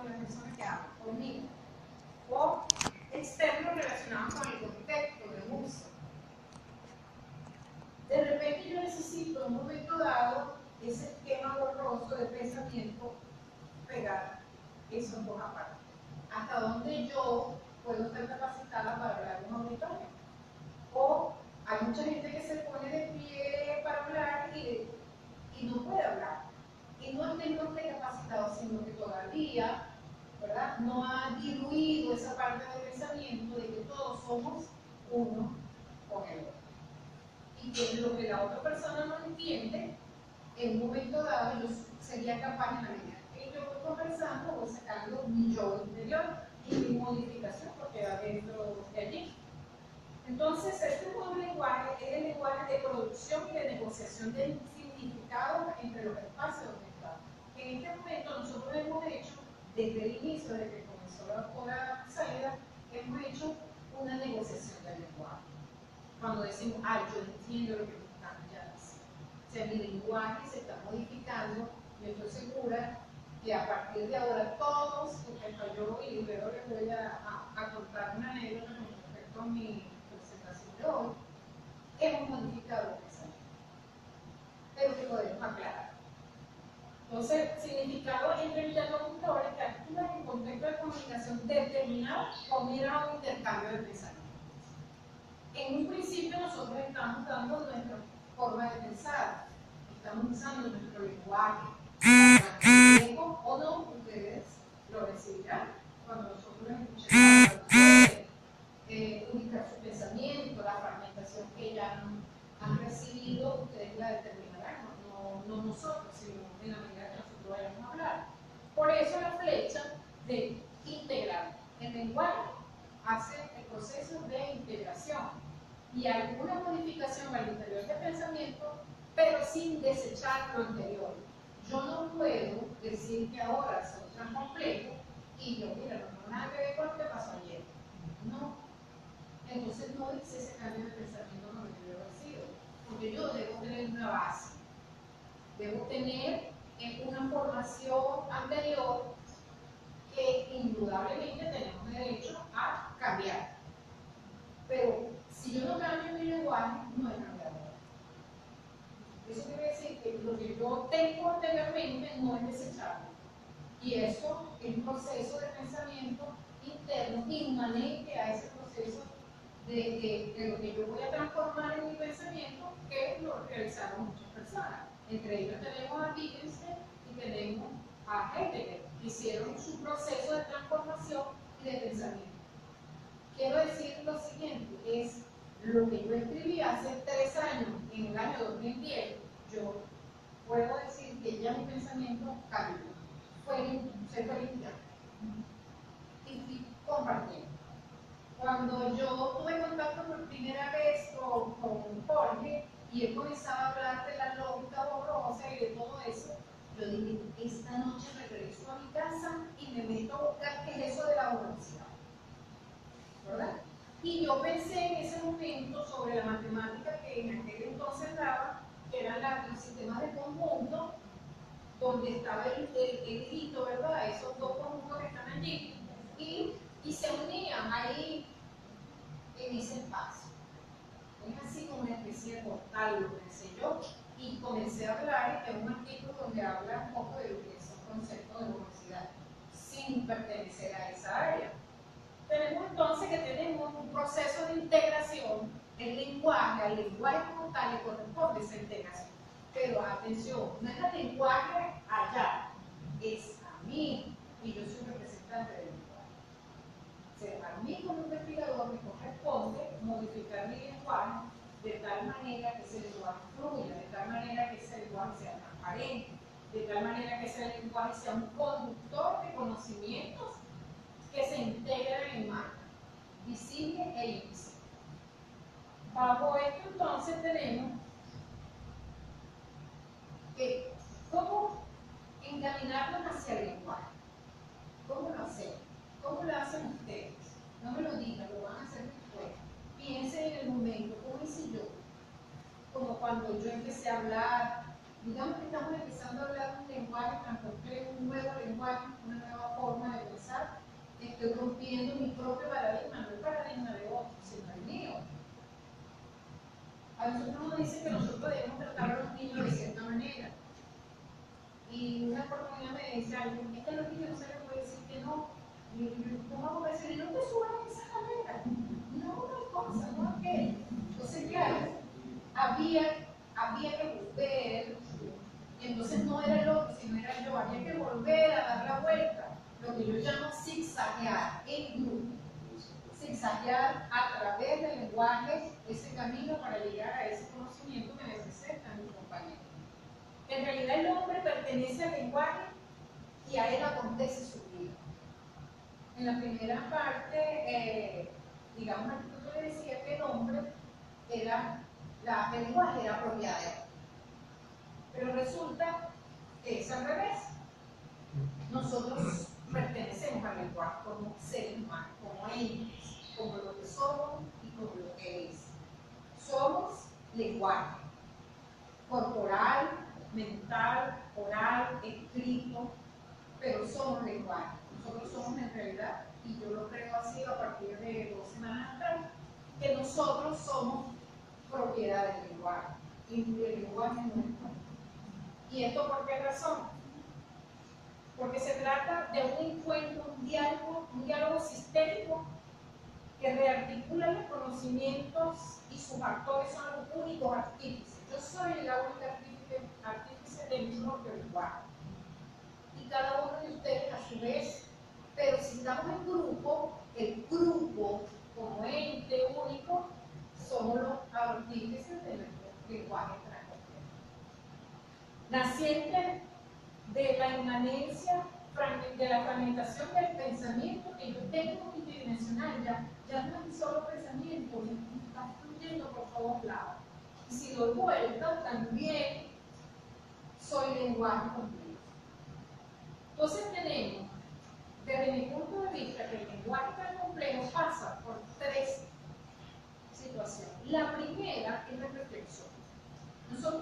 con la persona que habla, conmigo. O externos relacionados con el contexto de uso. De repente yo necesito en un momento dado ese esquema borroso de pensamiento pegar esos dos aparte. Hasta donde yo puedo estar capacitada para hablar en un auditorio. O hay mucha gente que se pone de pie para hablar y no puede hablar. Y no es que no esté capacitado, sino que todavía, ¿verdad?, no ha diluido esa parte del pensamiento de que todos somos uno con el otro. Y que lo que la otra persona no entiende, en un momento dado yo sería capaz, en la medida que yo voy conversando, voy sacando mi yo interior y mi modificación, porque va dentro de allí. Entonces, este nuevo lenguaje es el lenguaje de producción y de negociación del significado entre los espacios donde estamos. En este momento nosotros hemos hecho, desde el inicio, desde que comenzó la salida, hemos hecho una negociación del lenguaje. Cuando decimos, yo entiendo lo que me están ya diciendo. O sea, mi lenguaje se está modificando, y estoy segura que a partir de ahora todos, porque yo y luego les voy a contar una anécdota con respecto a mi presentación de hoy, hemos modificado el pensamiento. Pero que podemos aclarar. Entonces, significado entre interlocutores que actúan en contexto de comunicación determinado o miran a un intercambio de pensamiento. En un principio nosotros estamos dando nuestra forma de pensar, estamos usando nuestro lenguaje. Tiempo o no, ustedes lo recibirán cuando nosotros escuchemos ubicar su pensamiento, la fragmentación que ya han recibido, ustedes la determinarán, no nosotros, sino en la medida que nosotros vayamos a hablar. Por eso la flecha de integrar. El lenguaje hace el proceso de integración y alguna modificación al interior del pensamiento, pero sin desechar lo anterior. Yo no puedo decir que ahora soy tan complejo y yo, mira, no tengo nada que ver con lo que pasó ayer. No. Entonces no hice ese cambio de pensamiento con el que yo recibo, porque yo debo tener una base, debo tener una formación anterior que indudablemente tenemos derecho a cambiar. Pero si yo no cambio mi lenguaje, no es cambiador. Eso quiere decir que lo que yo tengo anteriormente no es desechable. Y eso es un proceso de pensamiento interno inmanente a ese proceso de lo que yo voy a transformar en mi pensamiento, que lo realizaron muchas personas. Entre ellos tenemos a Wittgenstein y tenemos a Heidegger, que hicieron su proceso de transformación y de pensamiento. Quiero decir lo siguiente, es lo que yo escribí hace 3 años, en el año 2010, yo puedo decir que ya mi pensamiento cambió, se fue limpiando y fui compartiendo. Cuando yo tuve contacto por primera vez con Jorge y él comenzaba a hablar de la lógica borrosa y de todo eso, yo dije, esta noche regreso a mi casa y me meto a buscar qué es eso de la borrosidad, ¿verdad? Y yo pensé en ese momento sobre la matemática que en aquel entonces daba, que eran los sistemas de conjunto, donde estaba el hito, ¿verdad? Esos dos conjuntos que están allí, y se unían ahí en ese espacio. Es así como una especie de portal, lo pensé yo, y comencé a hablar en un artículo donde habla un poco de lo que son conceptos de velocidad, sin pertenecer a esa área. Tenemos entonces que tenemos un proceso de integración del lenguaje, al lenguaje como tal le corresponde esa integración. Pero atención, no es el lenguaje allá, es a mí, y yo soy representante del lenguaje. O sea, a mí como investigador me corresponde modificar mi lenguaje de tal manera que ese lenguaje fluya, de tal manera que ese lenguaje sea transparente, de tal manera que ese lenguaje sea un conductor de conocimientos que se integran en marca, visible e invisible. Bajo esto entonces tenemos que cómo encaminarnos hacia el lenguaje. ¿Cómo lo hacemos? ¿Cómo lo hacen ustedes? No me lo digan, lo van a hacer después. Piensen en el momento, ¿cómo hice yo? Como cuando yo empecé a hablar, digamos que estamos empezando a hablar un lenguaje tan complejo, un nuevo lenguaje, una nueva forma de estoy rompiendo mi propio paradigma, no el paradigma de otros, sino el mío. A nosotros nos dicen que nosotros debemos tratar a los niños de cierta manera. Y una oportunidad me decía, es que a los niños no se les puede decir que no. Y yo, ¿cómo hago para decirle, no te subas en esa escalera? No, una cosa, no aquello. Entonces, claro, había que volver, y entonces no era el otro, sino era yo, había que volver a dar la vuelta, lo que yo llamo zigzaguear en grupo. Zigzaguear a través del lenguaje ese camino para llegar a ese conocimiento que necesita mi compañero. En realidad el hombre pertenece al lenguaje y a él acontece su vida. En la primera parte, digamos, yo le decía que el hombre era, el lenguaje era propiedad de él. Pero resulta que es al revés. Nosotros pertenecemos al lenguaje como seres humanos, como entes, como lo que somos y como lo que es. Somos lenguaje, corporal, mental, oral, escrito, pero somos lenguaje. Nosotros somos en realidad, y yo lo creo así a partir de 2 semanas atrás, que nosotros somos propiedad del lenguaje, y el lenguaje no es nuestro. ¿Y esto por qué razón? Porque se trata de un encuentro, un diálogo sistémico que rearticula los conocimientos y sus actores son los únicos artífices. Yo soy la única artífice de mi propio lenguaje. Y cada uno de ustedes a su vez, pero si estamos en grupo, el grupo como ente único, somos los artífices de nuestro lenguaje transcultural. Naciente de la inmanencia, de la fragmentación del pensamiento que yo tengo multidimensional, ya no es solo pensamiento, me está fluyendo por todos lados. Y si doy vuelta, también soy lenguaje completo. Entonces tenemos, desde mi punto de vista, que el lenguaje tan complejo pasa por 3 situaciones. La primera es la reflexión. Nosotros